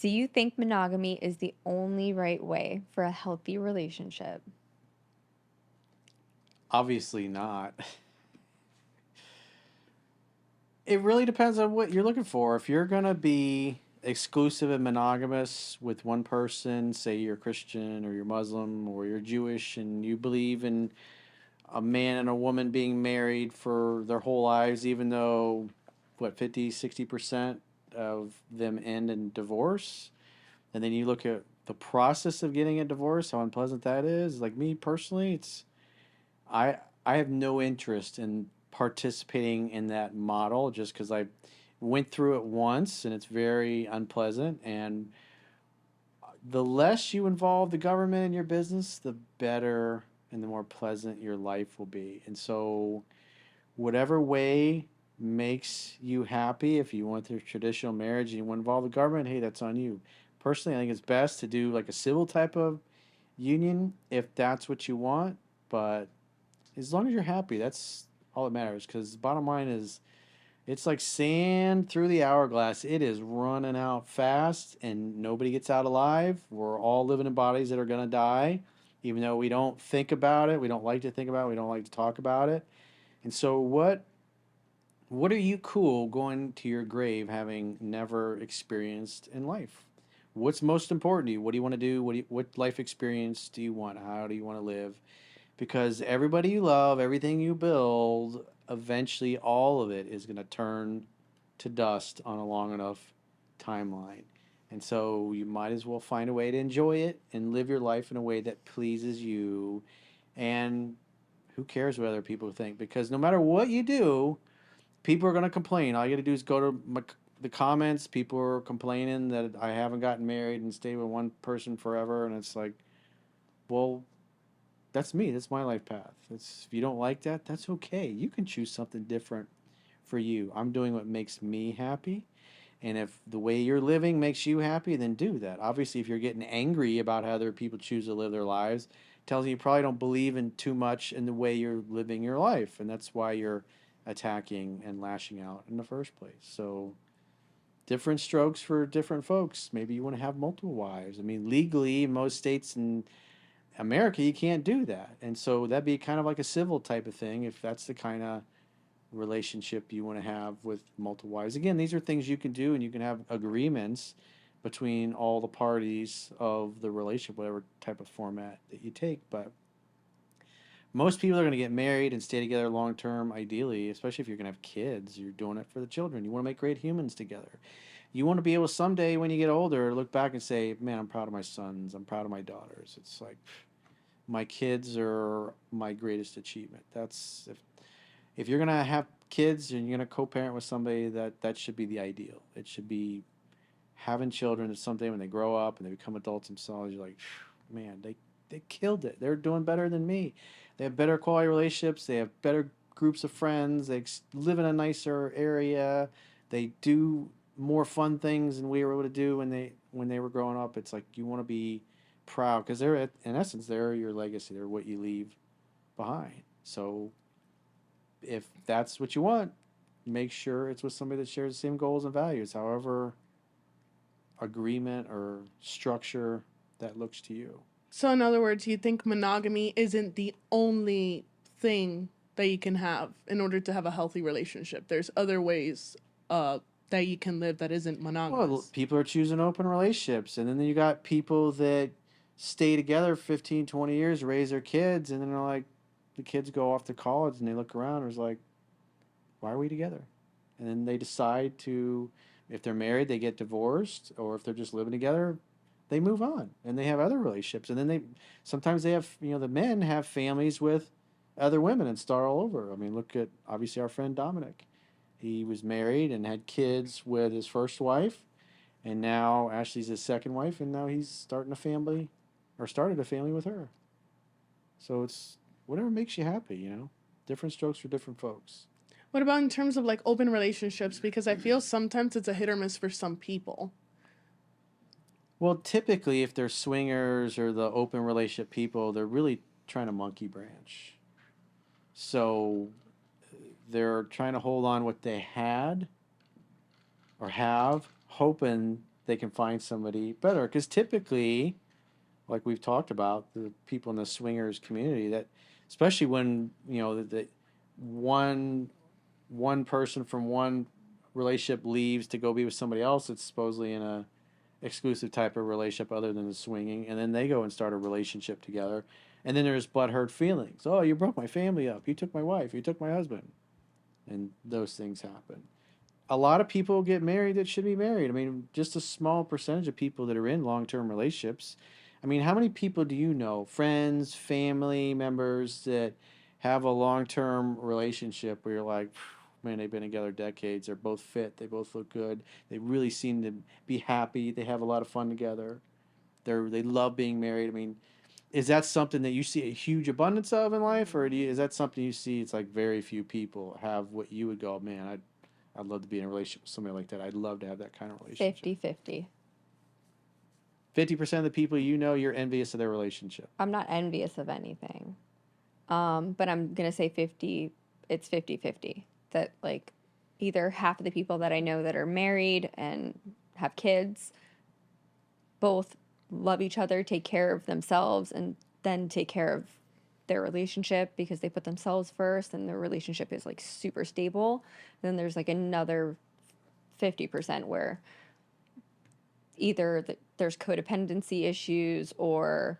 Do you think monogamy is the only right way for a healthy relationship? Obviously not. It really depends on what you're looking for. If you're going to be exclusive and monogamous with one person, say you're Christian or you're Muslim or you're Jewish and you believe in a man and a woman being married for their whole lives, even though, what, 50, 60% of them end in divorce. And then you look at the process of getting a divorce, how unpleasant that is. Like me personally, I I have no interest in participating in that model just because I went through it once and it's very unpleasant. And the less you involve the government in your business, the better and the more pleasant your life will be. And so, whatever way makes you happy, if you want the traditional marriage and you want to involve the government, hey, that's on you. Personally, I think it's best to do like a civil type of union if that's what you want. But as long as you're happy, that's all that matters. Because the bottom line is, it's like sand through the hourglass. It is running out fast, and nobody gets out alive. We're all living in bodies that are gonna die, even though we don't think about it. We don't like to think about it. We don't like to talk about it. And so, what are you cool going to your grave having never experienced in life? What's most important to you? What do you want to do? What life experience do you want? How do you want to live? Because everybody you love, everything you build, eventually all of it is going to turn to dust on a long enough timeline. And so you might as well find a way to enjoy it and live your life in a way that pleases you. And who cares what other people think? Because no matter what you do, people are going to complain. All you got to do is go to the comments. People are complaining that I haven't gotten married and stayed with one person forever. And it's like, well, that's me. That's my life path. It's, if you don't like that, that's okay. You can choose something different for you. I'm doing what makes me happy. And if the way you're living makes you happy, then do that. Obviously, if you're getting angry about how other people choose to live their lives, tells you probably don't believe in too much in the way you're living your life. And that's why you're attacking and lashing out in the first place. So, different strokes for different folks. Maybe you want to have multiple wives. I mean, legally, in most states and America, you can't do that. And so that'd be kind of like a civil type of thing if that's the kind of relationship you want to have with multiple wives. Again, these are things you can do and you can have agreements between all the parties of the relationship, whatever type of format that you take. But most people are going to get married and stay together long term, ideally, especially if you're going to have kids. You're doing it for the children. You want to make great humans together. You want to be able someday when you get older look back and say, man, I'm proud of my sons. I'm proud of my daughters. It's like, my kids are my greatest achievement. That's if you're gonna have kids and you're gonna co-parent with somebody, that should be the ideal. It should be having children that someday when they grow up and they become adults themselves, you're like, man, they killed it. They're doing better than me. They have better quality relationships. They have better groups of friends. They live in a nicer area. They do more fun things than we were able to do when they were growing up. It's like you want to be proud because in essence they're your legacy. They're what you leave behind. So if that's what you want, make sure it's with somebody that shares the same goals and values, however agreement or structure that looks to you. So, in other words, you think monogamy isn't the only thing that you can have in order to have a healthy relationship. There's other ways that you can live that isn't Well, monogamous. people are choosing open relationships, and then you got people that stay together 15, 20 years, raise their kids, and then they're like, the kids go off to college and they look around and it's like, why are we together? And then they decide to, if they're married, they get divorced, or if they're just living together, they move on and they have other relationships. And then sometimes they have, the men have families with other women and start all over. I mean, look at obviously our friend Dominic. He was married and had kids with his first wife, and now Ashley's his second wife, and now he's starting a family, or started a family with her. So it's whatever makes you happy. Different strokes for different folks. What about in terms of like open relationships? Because I feel sometimes it's a hit or miss for some people. Well, typically, if they're swingers or the open relationship people, they're really trying to monkey branch. So they're trying to hold on what they had or have, hoping they can find somebody better. Because typically, like we've talked about, the people in the swingers community, that especially when the one one person from one relationship leaves to go be with somebody else that's supposedly in a exclusive type of relationship other than the swinging, and then they go and start a relationship together, and then there's butthurt feelings. Oh, you broke my family up. You took my wife. You took my husband, and those things happen. A lot of people get married that should be married. I mean, just a small percentage of people that are in long term relationships. I mean, how many people do you know, friends, family members, that have a long term relationship where you're like, man, they've been together decades. They're both fit. They both look good. They really seem to be happy. They have a lot of fun together. They love being married. I mean, is that something that you see a huge abundance of in life, or is that something you see? It's like very few people have what you would go, man. I'd love to be in a relationship with somebody like that. I'd love to have that kind of relationship. 50-50. 50% of the people you know, you're envious of their relationship. I'm not envious of anything. But I'm going to say 50, it's 50-50. That like either half of the people that I know that are married and have kids both love each other, take care of themselves, and then take care of their relationship because they put themselves first and their relationship is like super stable. And then there's like another 50% where either there's codependency issues or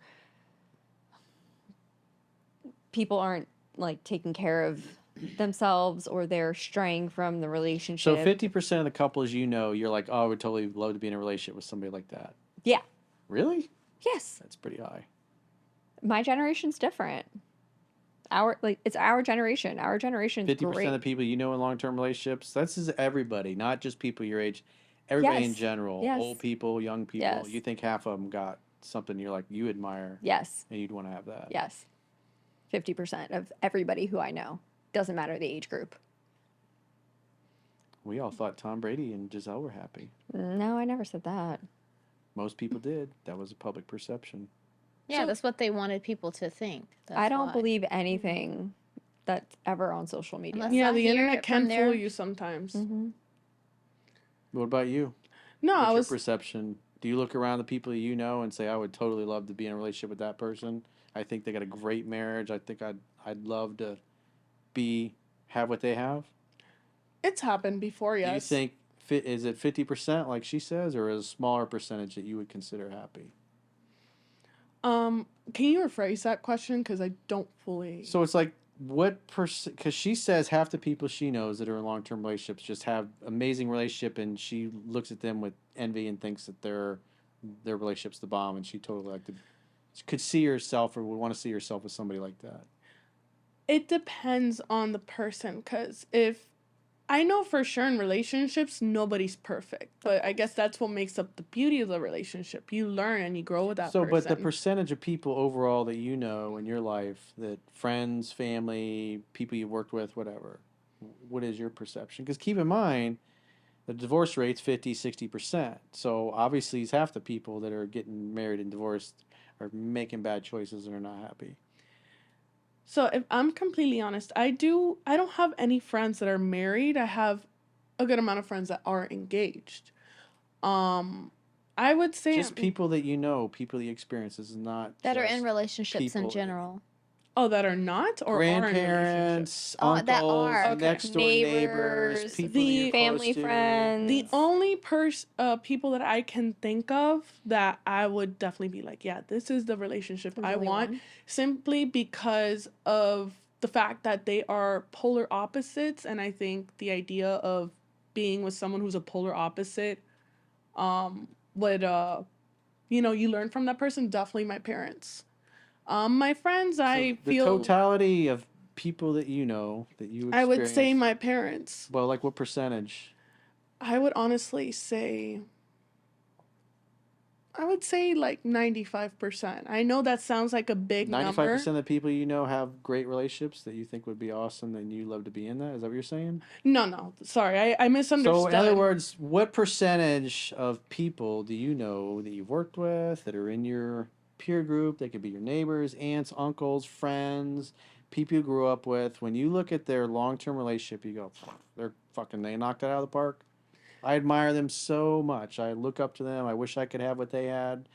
people aren't like taking care of themselves or they're straying from the relationship. So 50% of the couples you know, you're like, oh, I would totally love to be in a relationship with somebody like that. Yeah. Really? Yes. That's pretty high. My generation's different. It's our generation. Our generation's 50% great. of the people you know in long term relationships, that's just everybody, not just people your age. Everybody in Yes. general, Yes. old people, young people. Yes. You think half of them got something you're like, you admire. Yes. And you'd want to have that. Yes. 50% of everybody who I know. Doesn't matter the age group. We all thought Tom Brady and Giselle were happy. No, I never said that. Most people did. That was a public perception. Yeah, that's what they wanted people to think. I don't why. believe anything that's ever on social media. Unless Yeah, I the hear internet it can from their- fool you sometimes. Mm-hmm. What about you? No, What's I your was perception? Do you look around the people you know and say, I would totally love to be in a relationship with that person? I think they got a great marriage. I think I'd love to have what they have. It's happened before, yes. Do you think is it 50% like she says, or is a smaller percentage that you would consider happy? Can you rephrase that question? Because I don't fully. So it's like what percent? Because she says half the people she knows that are in long-term relationships just have amazing relationship, and she looks at them with envy and thinks that their relationship's the bomb, and she totally could see herself or would want to see herself with somebody like that. It depends on the person, because if I know for sure in relationships, nobody's perfect. But I guess that's what makes up the beauty of the relationship. You learn and you grow with that person. But the percentage of people overall that you know in your life, that friends, family, people you worked with, whatever, what is your perception? Because keep in mind, the divorce rate's 50-60%. So obviously, it's half the people that are getting married and divorced are making bad choices and are not happy. So if I'm completely honest, I don't have any friends that are married. I have a good amount of friends that are engaged. I would say Just people that you know, people that you experience. This is not that are just in relationships people in general. that are not or are in relationships. grandparents, Oh, that uncles, are. Okay. next door neighbors, people that you're family close to. friends. The only people that I can think of that I would definitely be like, yeah, this is the relationship There's I only want, one? simply because of the fact that they are polar opposites, and I think the idea of being with someone who's a polar opposite would you learn from that person. Definitely my parents. My friends, I The feel totality of people that you know that you experience. I would say my parents. Well, like what percentage? I would honestly say like 95%. I know that sounds like a big 95% number. of the people you know have great relationships that you think would be awesome and you love to be in that? Is that what you're saying? No. Sorry, I misunderstood. So, in other words, what percentage of people do you know that you've worked with that are in your peer group? They could be your neighbors, aunts, uncles, friends, people you grew up with. When you look at their long-term relationship, you go, they knocked it out of the park. I admire them so much. I look up to them. I wish I could have what they had.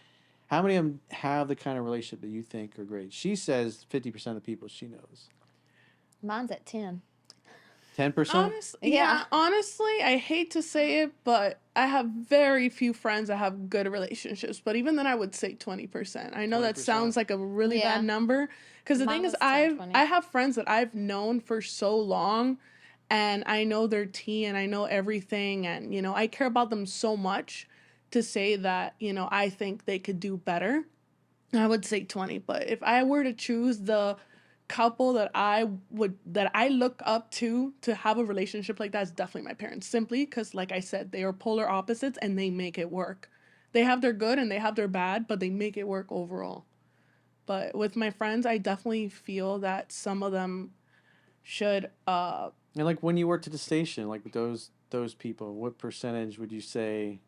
How many of them have the kind of relationship that you think are great? She says 50% of the people she knows. Mine's at 10. 10%? Yeah, honestly, I hate to say it, but I have very few friends that have good relationships. But even then, I would say 20%. I know that 20%? sounds like a really Yeah. bad number, because the Mine thing is, was 10, 20. I have friends that I've known for so long, and I know their tea, and I know everything, and I care about them so much to say that I think they could do better. I would say 20, but if I were to choose the couple that I look up to have a relationship like that, is definitely my parents, simply because, like I said, they are polar opposites and they make it work. They have their good and they have their bad, but they make it work overall. But with my friends, I definitely feel that some of them should And like when you worked at the station, like with those people, what percentage would you say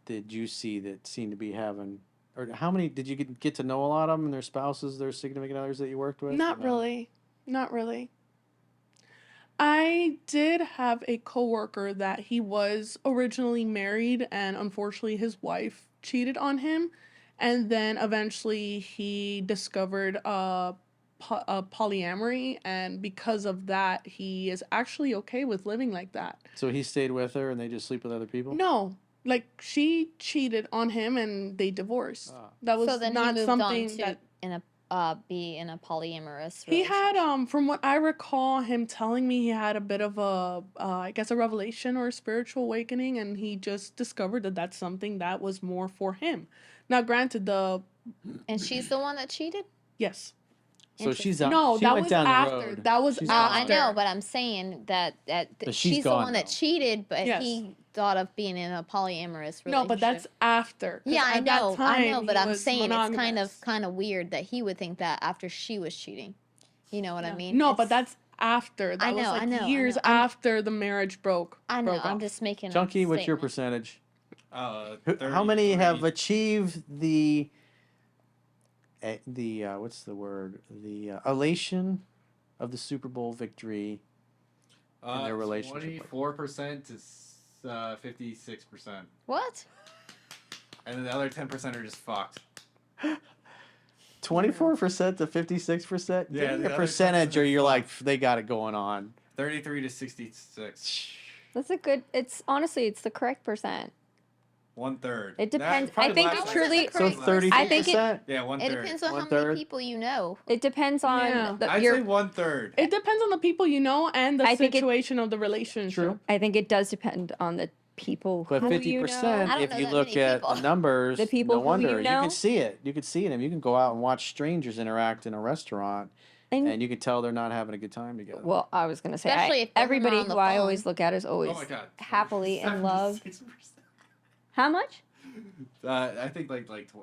did you see that seemed to be having, or how many did you get to know a lot of them and their spouses, their significant others that you worked with? not really. I did have a coworker that he was originally married, and unfortunately his wife cheated on him, and then eventually he discovered polyamory, and because of that he is actually okay with living like that. So he stayed with her and they just sleep with other people? No, like she cheated on him and they divorced. Ah. That was So then not he moved something on to that be in a polyamorous he relationship. had. From what I recall him telling me, he had a bit of a I guess a revelation or a spiritual awakening, and he just discovered that that's something that was more for him. Now granted, And she's the one that cheated? yes. So she's out. No, she that went was down the after. road. That was She's No, I after. know, but I'm saying that But she's she's the gone one that now. cheated, but Yes. he thought of being in a polyamorous relationship. No, but that's after. 'Cause yeah, I at that know, time, but he I'm was saying monogamous. it's kind of weird that he would think that after she was cheating. You know what I mean? No, but It's- that's after. That I was know, like I know, years after the marriage broke. I know. broke I'm off. just making. Chunky, a what's your statement. percentage? Uh, How many have 33. achieved the what's the word? The elation of the Super Bowl victory in their relationship? 24% to 56%, What? and then the other 10% are just fucked. 24% to 56%? Yeah, Give the me a other percentage, 10% or are you're like, fucked. they got it going on. 33 to 66. That's a good. It's honestly, it's the correct percent. 1/3. It depends. Probably I think less it than truly- that. So Correct. 30%? I think it- Yeah, It 1/3. depends on how 1/3? many people you know. It depends on Yeah. I'd your. say 1/3. It depends on the people you know and the I think it- situation of the relationship. True. I think it does depend on the people But who 50%, I don't if know you that look many at people. the numbers, The people no who wonder. you You know? can see it. You can see them. You can go out and watch strangers interact in a restaurant, and you can tell they're not having a good time together. Well, I was gonna say, Especially if they're everybody on the who I phone. always look at is always Oh my god. happily in love. 76%. How much? I think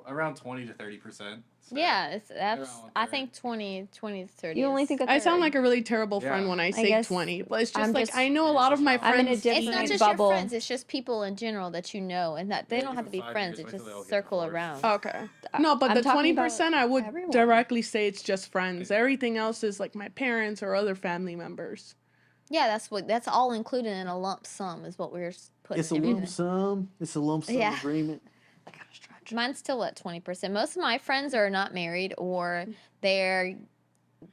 around 20 to 30%. So. Yeah, that's. Around I 1/3. think 20 to 30. You only is- think a I sound third. like a really terrible friend Yeah. when I I say guess 20, but it's just I'm like just- I know a lot of my I'm in a friends. different It's not just bubble. your friends; it's just people in general that you know, and that they Yeah, don't have to be even 5 friends. years, It wait till they all just get circle divorced. around. Okay. No, but I'm the talking about 20% I would everyone. directly say it's just friends. Everything else is like my parents or other family members. Yeah, that's all included in a lump sum is what we're putting. it's a everything. lump sum. It's a lump sum Yeah. agreement. Mine's still at 20%. Most of my friends are not married, or they're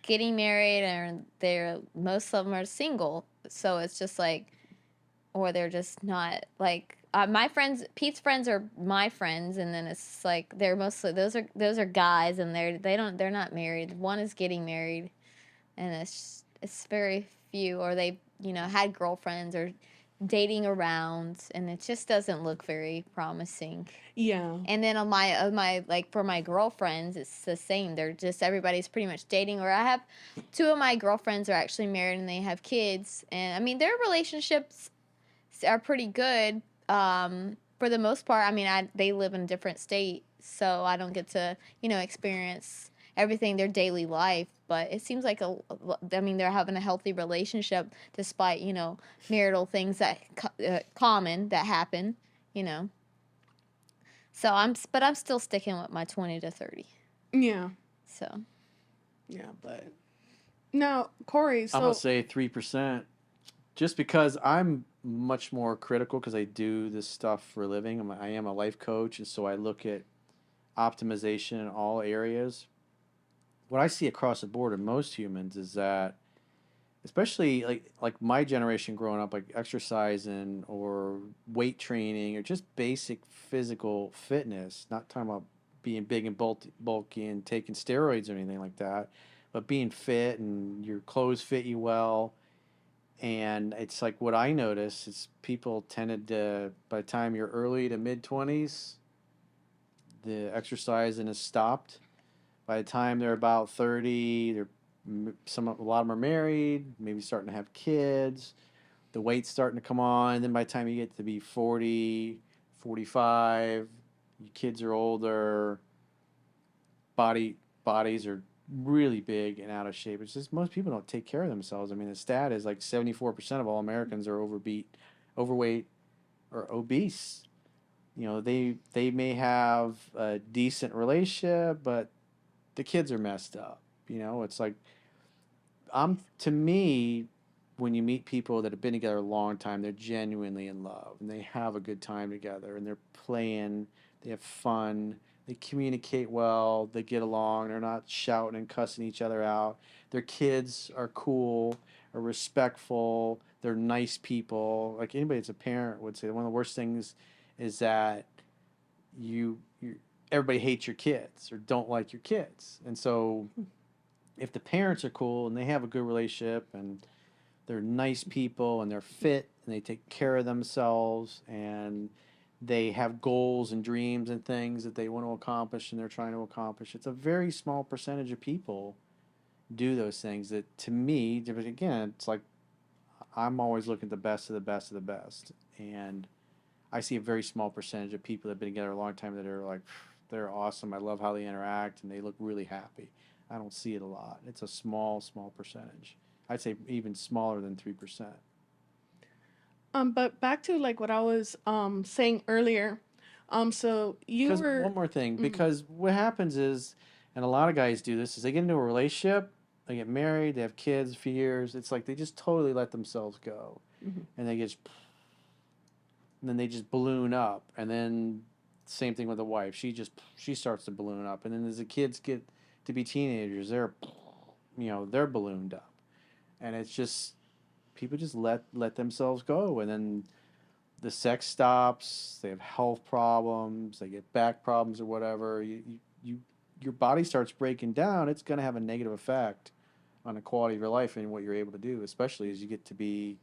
getting married, and most of them are single. So it's just like, or they're just not like my friends. Pete's friends are my friends, and then it's like they're mostly those are guys, and they're not married. One is getting married, and it's very few, or they had girlfriends or dating around, and it just doesn't look very promising. Yeah. And then on my like for my girlfriends, it's the same. They're just everybody's pretty much dating. Or I have two of my girlfriends are actually married and they have kids, and I mean their relationships are pretty good for the most part. I mean they live in a different state, so I don't get to experience everything their daily life. But it seems like they're having a healthy relationship despite marital things that common that happen. So I'm still sticking with my 20 to 30. Yeah. So Yeah, but now, Corey, I'm so gonna say 3%, just because I'm much more critical because I do this stuff for a living. I am a life coach, and so I look at optimization in all areas. What I see across the board in most humans is that, especially like my generation growing up, like exercising or weight training or just basic physical fitness, not talking about being big and bulky and taking steroids or anything like that, but being fit and your clothes fit you well. And it's like what I notice is people tended to, by the time you're early to mid 20s, the exercising has stopped. By the time they're about 30, a lot of them are married, maybe starting to have kids. The weight's starting to come on. And then by the time you get to be 40, 45, your kids are older, bodies are really big and out of shape. It's just most people don't take care of themselves. I mean, the stat is like 74% of all Americans are overweight, or obese. They may have a decent relationship, but the kids are messed up. It's like to me, when you meet people that have been together a long time, they're genuinely in love and they have a good time together and they're playing, they have fun, they communicate well, they get along, they're not shouting and cussing each other out. Their kids are cool, are respectful, they're nice people. Like anybody that's a parent would say, one of the worst things is that you everybody hates your kids or don't like your kids. And so if the parents are cool and they have a good relationship and they're nice people and they're fit and they take care of themselves and they have goals and dreams and things that they want to accomplish and they're trying to accomplish, it's a very small percentage of people do those things that, to me, again, it's like I'm always looking at the best of the best of the best. And I see a very small percentage of people that have been together a long time that are like, they're awesome. I love how they interact and they look really happy. I don't see it a lot. It's a small percentage. I'd say even smaller than 3%. But back to like what I was saying earlier. So you Because were one more thing, mhm. because what happens is, and a lot of guys do this, is they get into a relationship, they get married, they have kids, a few years. It's like they just totally let themselves go, and and then they just balloon up, and then same thing with the wife. She starts to balloon up, and then as the kids get to be teenagers, they're ballooned up, and it's just people just let themselves go, and then the sex stops. They have health problems. They get back problems or whatever. Your body starts breaking down. It's going to have a negative effect on the quality of your life and what you're able to do, especially as you get to be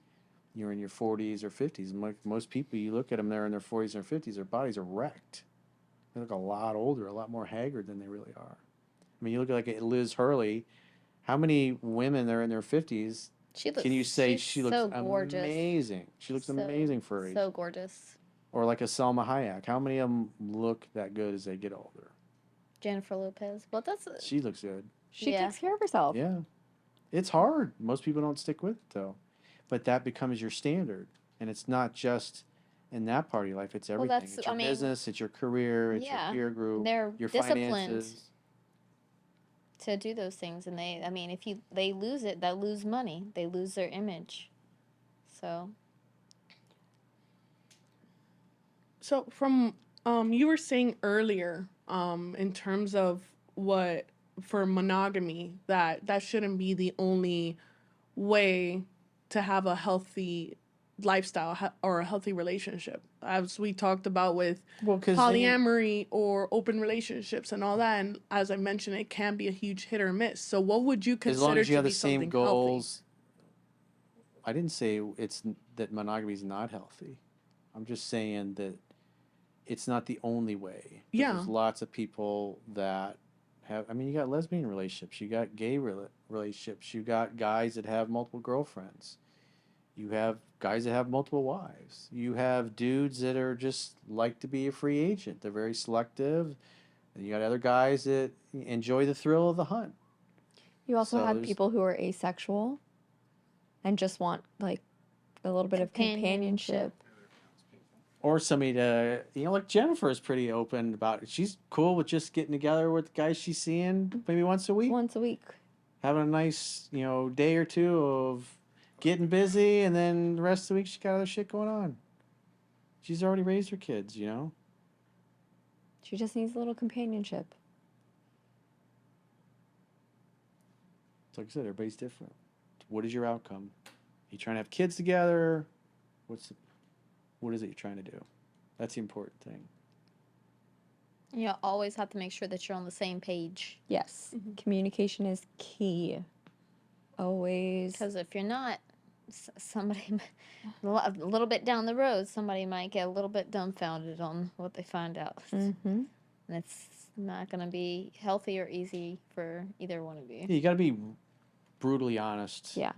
you're in your 40s or 50s. And like most people, you look at them, they're in their 40s or 50s, their bodies are wrecked. They look a lot older, a lot more haggard than they really are. I mean, you look at like Liz Hurley. How many women that are in their 50s can you say she looks so gorgeous. amazing? She looks amazing for her age. So gorgeous. Or like a Selma Hayek. How many of them look that good as they get older? Jennifer Lopez. Well, She looks good. She Yeah. takes care of herself. Yeah. It's hard. Most people don't stick with it, though. But that becomes your standard. And it's not just in that part of your life. It's everything. that's- It's your I mean, business. It's your career. It's yeah, your peer group. they're your disciplined finances. to do those things, and if they lose it, they lose money, they lose their image. So from you were saying earlier in terms of what for monogamy that shouldn't be the only way to have a healthy lifestyle or a healthy relationship, as we talked about with Well, because polyamory or open relationships and all that. And as I mentioned, it can be a huge hit or miss. So what would you as long consider as you to have be the same something goals, I didn't say that monogamy is not healthy. I'm just saying that it's not the only way. Yeah. There's lots of people that have. I mean, you got lesbian relationships, you got gay relationships, you got guys that have multiple girlfriends, you have guys that have multiple wives, you have dudes that are just like to be a free agent. They're very selective. And you got other guys that enjoy the thrill of the hunt. You also So have there's- people who are asexual and just want like a little bit of companionship. Or somebody to, like Jennifer is pretty open about it. She's cool with just getting together with the guys she's seeing maybe once a week. Once a week. Having a nice, day or two of getting busy, and then the rest of the week she got other shit going on. She's already raised her kids, you know? She just needs a little companionship. It's like I said, everybody's different. What is your outcome? You trying to have kids together? What is it you're trying to do? That's the important thing. You always have to make sure that you're on the same page. Yes. Communication is key. Always. Because if you're not, somebody, a little bit down the road, somebody might get a little bit dumbfounded on what they find out. Mm-hmm. And it's not going to be healthy or easy for either one of you. Yeah, you got to be brutally honest. Yeah.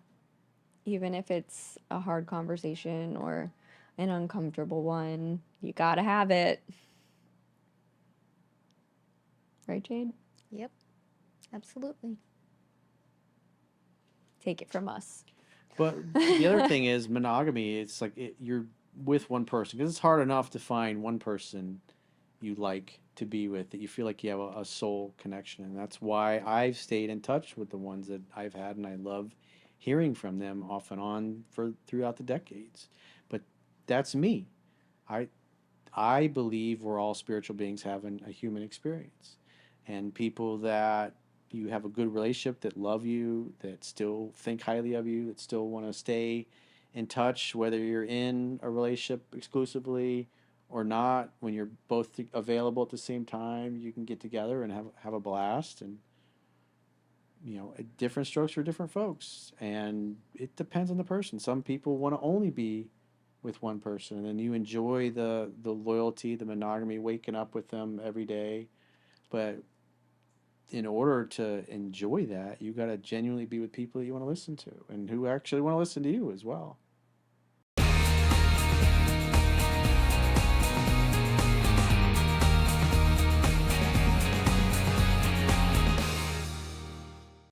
Even if it's a hard conversation or an uncomfortable one, you gotta have it. Right, Jade? Yep, absolutely. Take it from us. But the other thing is monogamy. It's like you're with one person because it's hard enough to find one person you like to be with that you feel like you have a soul connection, and that's why I've stayed in touch with the ones that I've had, and I love hearing from them off and on for throughout the decades. But that's me. I believe we're all spiritual beings having a human experience, and people that you have a good relationship, that love you, that still think highly of you, that still want to stay in touch, whether you're in a relationship exclusively or not. When you're both available at the same time, you can get together and have a blast. And different strokes for different folks, and it depends on the person. Some people want to only be with one person, and then you enjoy the loyalty, the monogamy, waking up with them every day. But in order to enjoy that, you got to genuinely be with people that you want to listen to and who actually want to listen to you as well.